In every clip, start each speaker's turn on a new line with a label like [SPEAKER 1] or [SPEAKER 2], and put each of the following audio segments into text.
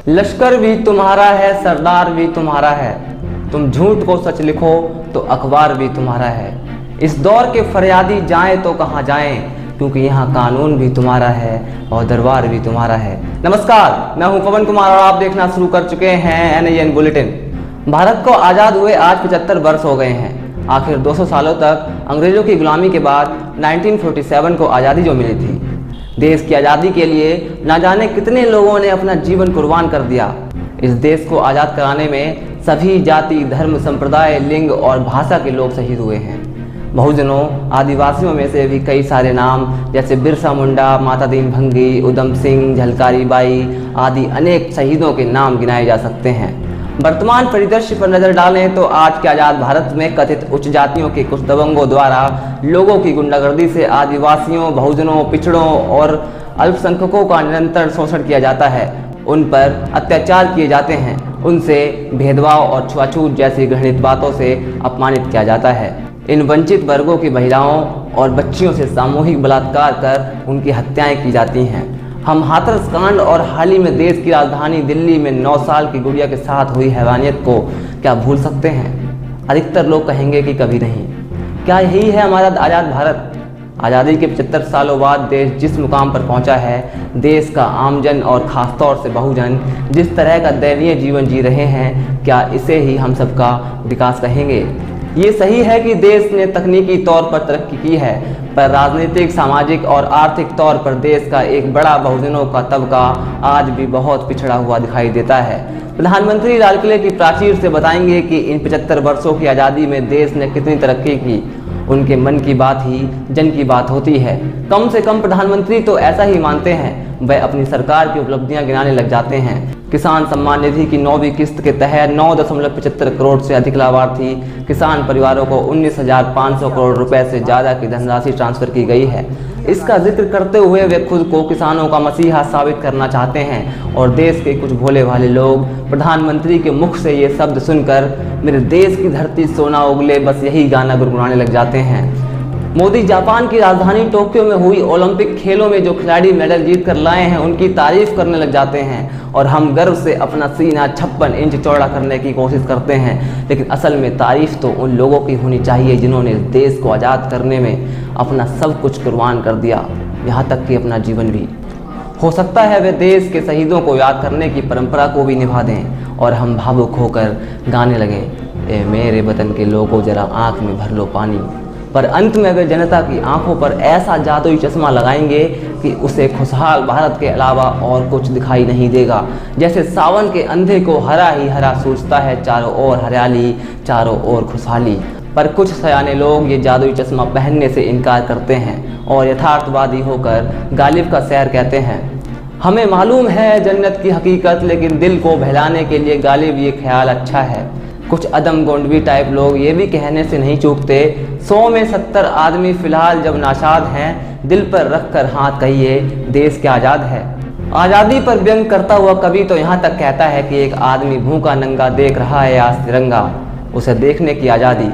[SPEAKER 1] लश्कर भी तुम्हारा है, सरदार भी तुम्हारा है। तुम झूठ को सच लिखो तो अखबार भी तुम्हारा है। इस दौर के फरियादी जाएं तो कहाँ जाएं, क्योंकि यहाँ कानून भी तुम्हारा है और दरबार भी तुम्हारा है। नमस्कार, मैं हूं पवन कुमार और आप देखना शुरू कर चुके हैं NIN बुलेटिन। भारत को आज़ाद हुए आज 75 वर्ष हो गए हैं। आखिर 200 सालों तक अंग्रेजों की गुलामी के बाद 1947 को आज़ादी जो मिली थी, देश की आज़ादी के लिए ना जाने कितने लोगों ने अपना जीवन कुर्बान कर दिया। इस देश को आज़ाद कराने में सभी जाति, धर्म, संप्रदाय, लिंग और भाषा के लोग शहीद हुए हैं। बहुजनों, आदिवासियों में से भी कई सारे नाम जैसे बिरसा मुंडा, माता दीन भंगी, उधम सिंह, झलकारी बाई आदि अनेक शहीदों के नाम गिनाए जा सकते हैं। वर्तमान परिदृश्य पर नजर डालें तो आज के आज़ाद भारत में कथित उच्च जातियों के कुछ दबंगों द्वारा लोगों की गुंडागर्दी से आदिवासियों, बहुजनों, पिछड़ों और अल्पसंख्यकों का निरंतर शोषण किया जाता है। उन पर अत्याचार किए जाते हैं, उनसे भेदभाव और छुआछूत जैसी घृणित बातों से अपमानित किया जाता है। इन वंचित वर्गों की महिलाओं और बच्चियों से सामूहिक बलात्कार कर उनकी हत्याएं की जाती हैं। हम हाथरस कांड और हाल ही में देश की राजधानी दिल्ली में 9 साल की गुड़िया के साथ हुई हैवानियत को क्या भूल सकते हैं? अधिकतर लोग कहेंगे कि कभी नहीं। क्या यही है हमारा आज़ाद भारत? आज़ादी के 75 सालों बाद देश जिस मुकाम पर पहुंचा है, देश का आमजन और ख़ासतौर से बहुजन जिस तरह का दयनीय जीवन जी रहे हैं, क्या इसे ही हम सबका विकास कहेंगे? ये सही है कि देश ने तकनीकी तौर पर तरक्की की है, पर राजनीतिक, सामाजिक और आर्थिक तौर पर देश का एक बड़ा बहुजनों का तबका आज भी बहुत पिछड़ा हुआ दिखाई देता है। प्रधानमंत्री लाल किले की प्राचीर से बताएंगे कि इन 75 वर्षों की आज़ादी में देश ने कितनी तरक्की की। उनके मन की बात ही जन की बात होती है। कम से कम प्रधानमंत्री तो ऐसा ही मानते हैं। वह अपनी सरकार की उपलब्धियां गिनाने लग जाते हैं। किसान सम्मान निधि की 9वीं किस्त के तहत 9.75 करोड़ से अधिक लाभार्थी किसान परिवारों को 19,500 करोड़ रुपए से ज़्यादा की धनराशि ट्रांसफर की गई है। इसका जिक्र करते हुए वे खुद को किसानों का मसीहा साबित करना चाहते हैं और देश के कुछ भोले भाले लोग प्रधानमंत्री के मुख से ये शब्द सुनकर मेरे देश की धरती सोना उगले बस यही गाना गुनगुनाने लग जाते हैं। मोदी जापान की राजधानी टोक्यो में हुई ओलंपिक खेलों में जो खिलाड़ी मेडल जीत कर लाए हैं, उनकी तारीफ करने लग जाते हैं और हम गर्व से अपना सीना 56 इंच चौड़ा करने की कोशिश करते हैं। लेकिन असल में तारीफ तो उन लोगों की होनी चाहिए जिन्होंने इस देश को आज़ाद करने में अपना सब कुछ कुर्बान कर दिया, यहाँ तक कि अपना जीवन भी। हो सकता है वे देश के शहीदों को याद करने की परंपरा को भी निभा दें और हम भावुक होकर गाने लगें, ए मेरे वतन के लोगों जरा आँख में भर लो पानी। पर अंत में वे जनता की आंखों पर ऐसा जादुई चश्मा लगाएंगे कि उसे खुशहाल भारत के अलावा और कुछ दिखाई नहीं देगा। जैसे सावन के अंधे को हरा ही हरा सूझता है, चारों ओर हरियाली, चारों ओर खुशहाली। पर कुछ सयाने लोग ये जादुई चश्मा पहनने से इनकार करते हैं और यथार्थवादी होकर गालिब का शहर कहते हैं। हमें मालूम है जन्नत की हकीकत, लेकिन दिल को बहलाने के लिए गालिब ये ख्याल अच्छा है। कुछ अदम गोंडवी टाइप लोग ये भी कहने से नहीं चूकते, 100 में 70 आदमी फिलहाल जब नाशाद हैं, दिल पर रख कर हाथ कहिए देश क्या आज़ाद है। आज़ादी पर व्यंग करता हुआ कवि तो यहाँ तक कहता है कि एक आदमी भूखा नंगा देख रहा है आज तिरंगा, उसे देखने की आज़ादी।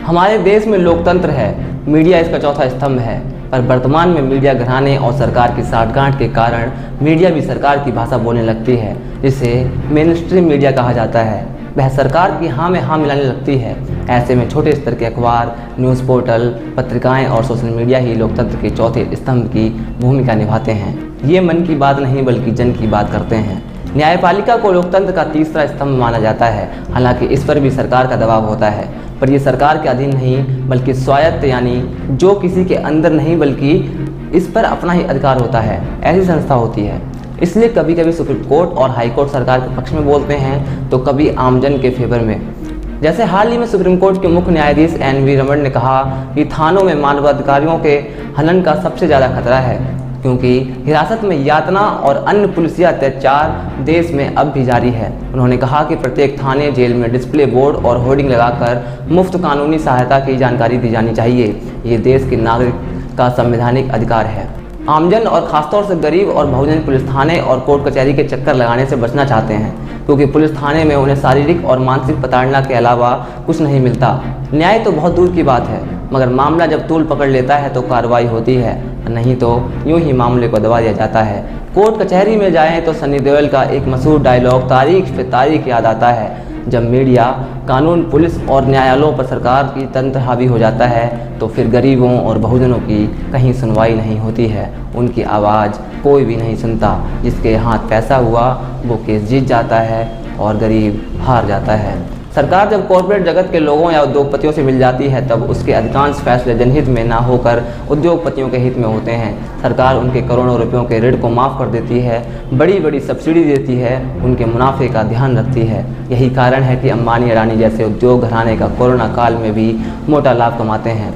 [SPEAKER 1] हमारे देश में लोकतंत्र है, मीडिया इसका चौथा स्तंभ है, पर वर्तमान में मीडिया घराने और सरकार की साठगांठ के कारण मीडिया भी सरकार की भाषा बोलने लगती है, जिसे मेन स्ट्रीम मीडिया कहा जाता है। वह सरकार की हाँ में हाँ मिलाने लगती है। ऐसे में छोटे स्तर के अखबार, न्यूज़ पोर्टल, पत्रिकाएं और सोशल मीडिया ही लोकतंत्र के चौथे स्तंभ की भूमिका निभाते हैं। ये मन की बात नहीं बल्कि जन की बात करते हैं। न्यायपालिका को लोकतंत्र का तीसरा स्तंभ माना जाता है। हालांकि इस पर भी सरकार का दबाव होता है, पर यह सरकार के अधीन नहीं बल्कि स्वायत्त, यानी जो किसी के अंदर नहीं बल्कि इस पर अपना ही अधिकार होता है, ऐसी संस्था होती है। इसलिए कभी कभी सुप्रीम कोर्ट और हाई कोर्ट सरकार के पक्ष में बोलते हैं तो कभी आमजन के फेवर में। जैसे हाल ही में सुप्रीम कोर्ट के मुख्य न्यायाधीश NV रमन ने कहा कि थानों में मानवाधिकारियों के हनन का सबसे ज़्यादा खतरा है, क्योंकि हिरासत में यातना और अन्य पुलिसिया अत्याचार देश में अब भी जारी है। उन्होंने कहा कि प्रत्येक थाने, जेल में डिस्प्ले बोर्ड और होर्डिंग लगाकर मुफ्त कानूनी सहायता की जानकारी दी जानी चाहिए। ये देश के नागरिक का संवैधानिक अधिकार है। आमजन और खासतौर से गरीब और बहुजन पुलिस थाने और कोर्ट कचहरी के चक्कर लगाने से बचना चाहते हैं, क्योंकि पुलिस थाने में उन्हें शारीरिक और मानसिक प्रताड़ना के अलावा कुछ नहीं मिलता। न्याय तो बहुत दूर की बात है, मगर मामला जब तूल पकड़ लेता है तो कार्रवाई होती है, नहीं तो यूं ही मामले को दबा दिया जाता है। कोर्ट कचहरी में जाएं तो सनी देओल का एक मशहूर डायलॉग तारीख पे तारीख याद आता है। जब मीडिया, कानून, पुलिस और न्यायालयों पर सरकार की तंत्र हावी हो जाता है तो फिर गरीबों और बहुजनों की कहीं सुनवाई नहीं होती है। उनकी आवाज़ कोई भी नहीं सुनता। जिसके हाथ पैसा हुआ वो केस जीत जाता है और गरीब हार जाता है। सरकार जब कॉरपोरेट जगत के लोगों या उद्योगपतियों से मिल जाती है तब उसके अधिकांश फैसले जनहित में ना होकर उद्योगपतियों के हित में होते हैं। सरकार उनके करोड़ों रुपयों के ऋण को माफ़ कर देती है, बड़ी बड़ी सब्सिडी देती है, उनके मुनाफे का ध्यान रखती है। यही कारण है कि अंबानी, अडानी जैसे उद्योग घराने का कोरोना काल में भी मोटा लाभ कमाते हैं।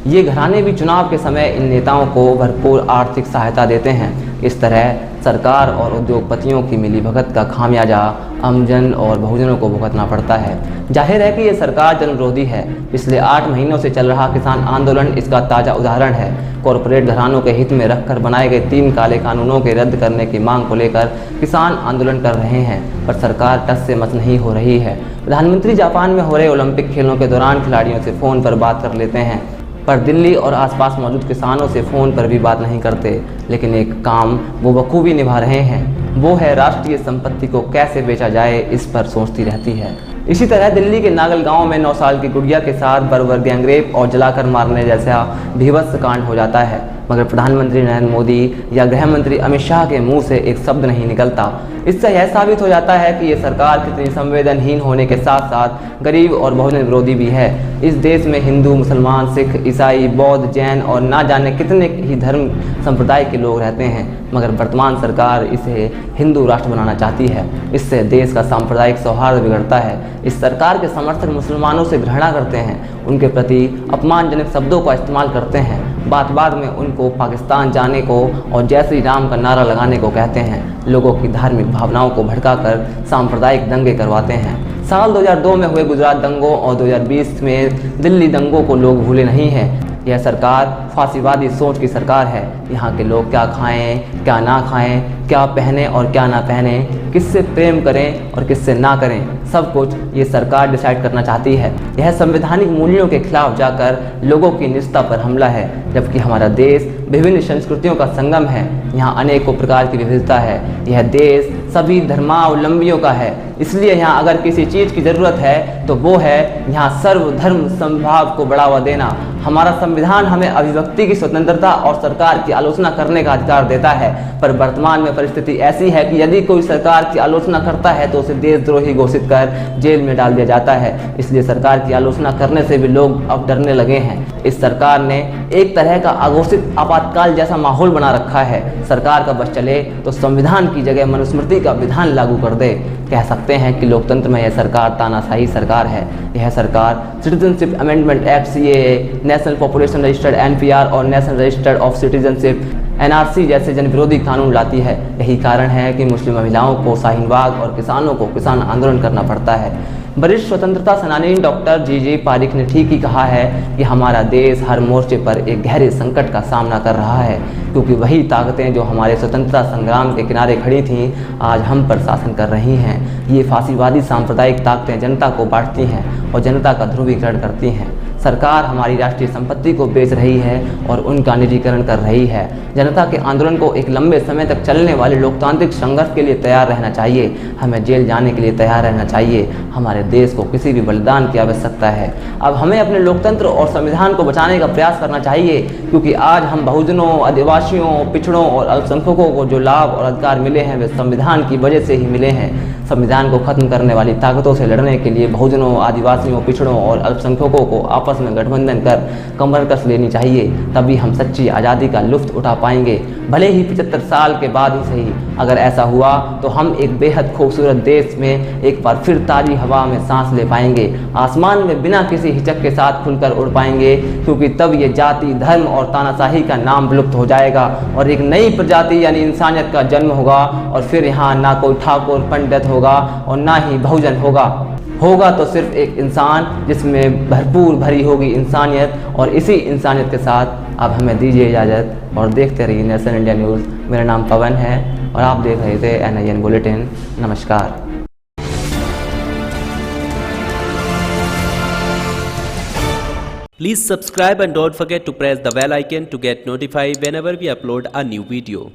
[SPEAKER 1] ये घराने भी चुनाव के समय इन नेताओं को भरपूर आर्थिक सहायता देते हैं। इस तरह सरकार और उद्योगपतियों की मिलीभगत का खामियाजा आमजन और बहुजनों को भुगतना पड़ता है। जाहिर है कि ये सरकार जनविरोधी है। पिछले 8 महीनों से चल रहा किसान आंदोलन इसका ताज़ा उदाहरण है। कॉरपोरेट घरानों के हित में रखकर बनाए गए 3 काले कानूनों के रद्द करने की मांग को लेकर किसान आंदोलन कर रहे हैं, पर सरकार टस से मस नहीं हो रही है। प्रधानमंत्री जापान में हो रहे ओलंपिक खेलों के दौरान खिलाड़ियों से फ़ोन पर बात कर लेते हैं, पर दिल्ली और आसपास मौजूद किसानों से फ़ोन पर भी बात नहीं करते। लेकिन एक काम वो बखूबी निभा रहे हैं, वो है राष्ट्रीय संपत्ति को कैसे बेचा जाए, इस पर सोचती रहती है। इसी तरह दिल्ली के नागल गांव में 9 साल की गुड़िया के साथ बर्बर गैंगरेप और जलाकर मारने जैसा भीभत्स कांड हो जाता है, मगर प्रधानमंत्री नरेंद्र मोदी या गृह मंत्री अमित शाह के मुंह से एक शब्द नहीं निकलता। इससे यह साबित हो जाता है कि ये सरकार कितनी संवेदनहीन होने के साथ साथ गरीब और बहुजन विरोधी भी है। इस देश में हिंदू, मुसलमान, सिख, ईसाई, बौद्ध, जैन और ना जाने कितने ही धर्म संप्रदाय के लोग रहते हैं, मगर वर्तमान सरकार इसे हिंदू राष्ट्र बनाना चाहती है। इससे देश का सांप्रदायिक सौहार्द बिगड़ता है। इस सरकार के समर्थक मुसलमानों से घृणा करते हैं, उनके प्रति अपमानजनक शब्दों का इस्तेमाल करते हैं, बात बात में उनको पाकिस्तान जाने को और जय श्री राम का नारा लगाने को कहते हैं, लोगों की धार्मिक भावनाओं को भड़काकर सांप्रदायिक दंगे करवाते हैं। साल 2002 में हुए गुजरात दंगों और 2020 में दिल्ली दंगों को लोग भूले नहीं हैं। यह सरकार फांसीवादी सोच की सरकार है। यहाँ के लोग क्या खाएं, क्या ना खाएं, क्या पहने और क्या ना पहने, किससे प्रेम करें और किससे ना करें, सब कुछ ये सरकार डिसाइड करना चाहती है। यह संवैधानिक मूल्यों के खिलाफ जाकर लोगों की निजता पर हमला है। जबकि हमारा देश विभिन्न संस्कृतियों का संगम है, यहाँ अनेकों प्रकार की विविधता है। यह देश सभी धर्मावलंबियों का है, इसलिए यहाँ अगर किसी चीज़ की ज़रूरत है तो वो है यहाँ सर्वधर्म समभाव को बढ़ावा देना। हमारा संविधान हमें अभिव्यक्ति की स्वतंत्रता और सरकार की आलोचना करने का अधिकार देता है, पर वर्तमान में परिस्थिति ऐसी है कि यदि कोई सरकार की आलोचना करता है तो उसे देशद्रोही घोषित कर जेल में डाल दिया जाता है। इसलिए सरकार की आलोचना करने से भी लोग अब डरने लगे हैं। इस सरकार ने एक तरह का अघोषित आपातकाल जैसा माहौल बना रखा है। सरकार का बस चले तो संविधान की जगह मनुस्मृति का विधान लागू कर दे। कह सकते हैं कि लोकतंत्र में यह सरकार तानाशाही सरकार है। यह सरकार citizenship amendment act CAA, national population registered NPR और national registered of citizenship NRC जैसे जनविरोधी कानून लाती है। यही कारण है कि मुस्लिम महिलाओं को शाहीन बाग और किसानों को किसान आंदोलन करना पड़ता है। वरिष्ठ स्वतंत्रता सेनानी डॉक्टर जी पारिक ने ठीक ही कहा है कि हमारा देश हर मोर्चे पर एक गहरे संकट का सामना कर रहा है, क्योंकि वही ताकतें जो हमारे स्वतंत्रता संग्राम के किनारे खड़ी थीं आज हम पर शासन कर रही हैं। ये फांसीवादी सांप्रदायिक ताकतें जनता को बांटती हैं और जनता का ध्रुवीकरण करती हैं। सरकार हमारी राष्ट्रीय संपत्ति को बेच रही है और उनका निजीकरण कर रही है। जनता के आंदोलन को एक लंबे समय तक चलने वाले लोकतांत्रिक संघर्ष के लिए तैयार रहना चाहिए। हमें जेल जाने के लिए तैयार रहना चाहिए। हमारे देश को किसी भी बलिदान की आवश्यकता है। अब हमें अपने लोकतंत्र और संविधान को बचाने का प्रयास करना चाहिए, क्योंकि आज हम बहुजनों, आदिवासियों, पिछड़ों और अल्पसंख्यकों को जो लाभ और अधिकार मिले हैं वे संविधान की वजह से ही मिले हैं। संविधान को खत्म करने वाली ताकतों से लड़ने के लिए बहुजनों, आदिवासियों, पिछड़ों और अल्पसंख्यकों को आपस में गठबंधन कर कमर कस लेनी चाहिए। तभी हम सच्ची आज़ादी का लुत्फ उठा पाएंगे, भले ही 75 साल के बाद ही सही। अगर ऐसा हुआ तो हम एक बेहद खूबसूरत देश में एक बार फिर ताज़ी हवा में सांस ले पाएंगे, आसमान में बिना किसी हिचक के साथ खुलकर उड़ पाएंगे, क्योंकि तब ये जाति, धर्म और तानाशाही का नाम विलुप्त हो जाएगा और एक नई प्रजाति यानी इंसानियत का जन्म होगा। और फिर यहाँ ना कोई ठाकुर पंडित होगा और ना ही बहुजन होगा तो सिर्फ एक इंसान जिसमें भरपूर भरी होगी इंसानियत। और इसी इंसानियत के साथ अब हमें दीजिए इजाज़त और देखते रहिए नेशन इंडिया न्यूज़। मेरा नाम पवन है और आप देख रहे थे NIN बुलेटिन। नमस्कार।
[SPEAKER 2] Please subscribe and don't forget to press the bell icon to get notified whenever we upload a new video.